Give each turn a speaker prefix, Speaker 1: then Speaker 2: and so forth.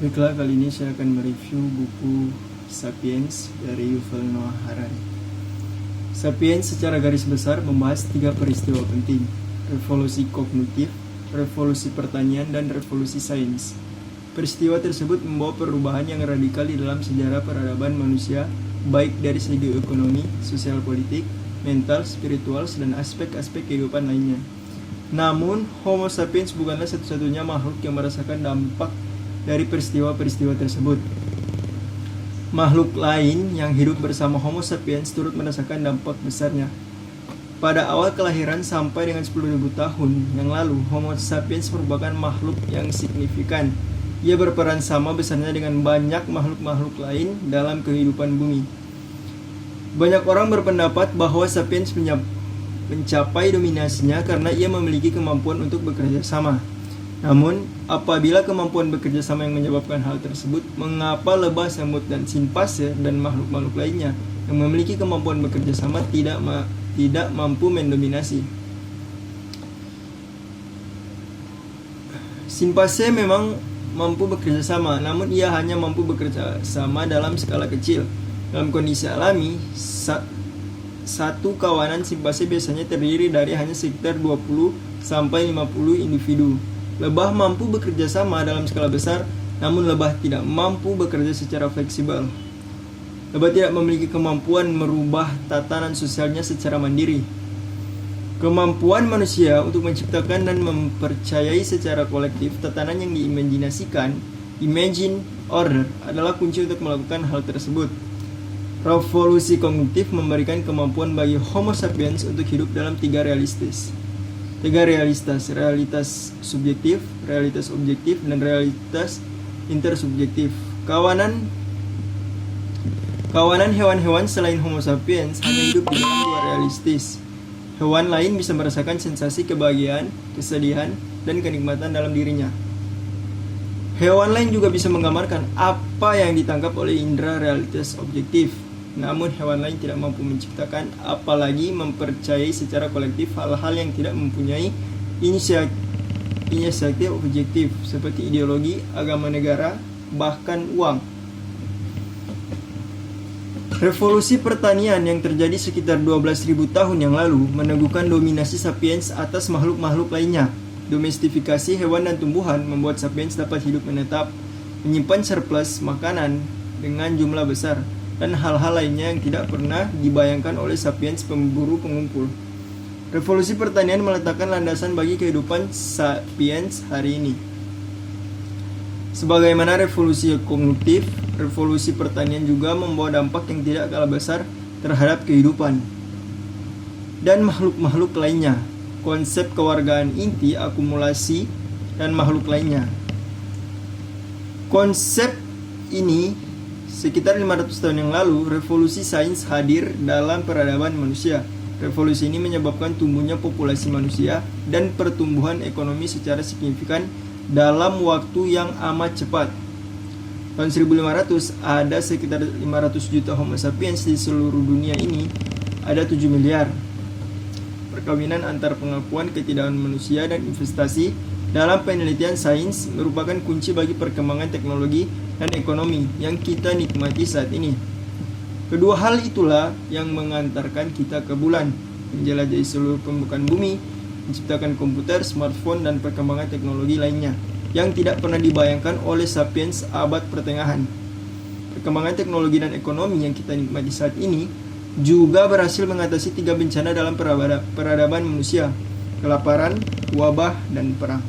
Speaker 1: Baiklah, kali ini saya akan mereview buku Sapiens dari Yuval Noah Harari. Sapiens secara garis besar membahas 3 peristiwa penting: revolusi kognitif, revolusi pertanian, dan revolusi sains. Peristiwa tersebut membawa perubahan yang radikal di dalam sejarah peradaban manusia, baik dari segi ekonomi, sosial politik, mental, spiritual, dan aspek-aspek kehidupan lainnya. Namun, Homo sapiens bukanlah satu-satunya makhluk yang merasakan dampak dari peristiwa-peristiwa tersebut. Makhluk lain yang hidup bersama Homo sapiens turut merasakan dampak besarnya. Pada awal kelahiran sampai dengan 10.000 tahun yang lalu, Homo sapiens merupakan makhluk yang signifikan. Ia berperan sama besarnya dengan banyak makhluk-makhluk lain dalam kehidupan bumi. Banyak orang berpendapat bahwa sapiens mencapai dominasinya karena ia memiliki kemampuan untuk bekerja sama. Namun, apabila kemampuan bekerja sama yang menyebabkan hal tersebut, mengapa lebah, semut, dan simpase dan makhluk-makhluk lainnya yang memiliki kemampuan bekerja sama tidak mampu mendominasi? Simpase memang mampu bekerja sama, namun ia hanya mampu bekerja sama dalam skala kecil. Dalam kondisi alami, satu kawanan simpase biasanya terdiri dari hanya sekitar 20 sampai 50 individu. Lebah mampu bekerja sama dalam skala besar, namun lebah tidak mampu bekerja secara fleksibel. Lebah tidak memiliki kemampuan merubah tatanan sosialnya secara mandiri. Kemampuan manusia untuk menciptakan dan mempercayai secara kolektif tatanan yang diimajinasikan, imagine order, adalah kunci untuk melakukan hal tersebut. Revolusi kognitif memberikan kemampuan bagi Homo sapiens untuk hidup dalam tiga realitas: realitas subjektif, realitas objektif, dan realitas intersubjektif. Kawanan hewan-hewan selain Homo sapiens hanya hidup di dalam dua realistis. Hewan lain bisa merasakan sensasi kebahagiaan, kesedihan, dan kenikmatan dalam dirinya. Hewan lain juga bisa menggambarkan apa yang ditangkap oleh indera realitas objektif. Namun hewan lain tidak mampu menciptakan, apalagi mempercayai secara kolektif hal-hal yang tidak mempunyai inisiatif objektif seperti ideologi, agama negara, bahkan uang. Revolusi pertanian yang terjadi sekitar 12.000 tahun yang lalu meneguhkan dominasi sapiens atas makhluk-makhluk lainnya. Domestifikasi hewan dan tumbuhan membuat sapiens dapat hidup menetap, menyimpan surplus makanan dengan jumlah besar, dan hal-hal lainnya yang tidak pernah dibayangkan oleh sapiens pemburu pengumpul. Revolusi pertanian meletakkan landasan bagi kehidupan sapiens hari ini. Sebagaimana revolusi kognitif, revolusi pertanian juga membawa dampak yang tidak kalah besar terhadap kehidupan dan makhluk-makhluk lainnya. Konsep kewargaan inti, akumulasi, dan makhluk lainnya. Konsep ini sekitar 500 tahun yang lalu, revolusi sains hadir dalam peradaban manusia. Revolusi ini menyebabkan tumbuhnya populasi manusia dan pertumbuhan ekonomi secara signifikan dalam waktu yang amat cepat. Tahun 1500 ada sekitar 500 juta Homo sapiens di seluruh dunia ini. Ada 7 miliar. Perkawinan antar pengakuan ketidakadilan manusia dan investasi dalam penelitian sains merupakan kunci bagi perkembangan teknologi dan ekonomi yang kita nikmati saat ini. Kedua hal itulah yang mengantarkan kita ke bulan, menjelajahi seluruh permukaan bumi, menciptakan komputer, smartphone, dan perkembangan teknologi lainnya yang tidak pernah dibayangkan oleh sapiens abad pertengahan. Perkembangan teknologi dan ekonomi yang kita nikmati saat ini juga berhasil mengatasi 3 bencana dalam peradaban manusia: kelaparan, wabah, dan perang.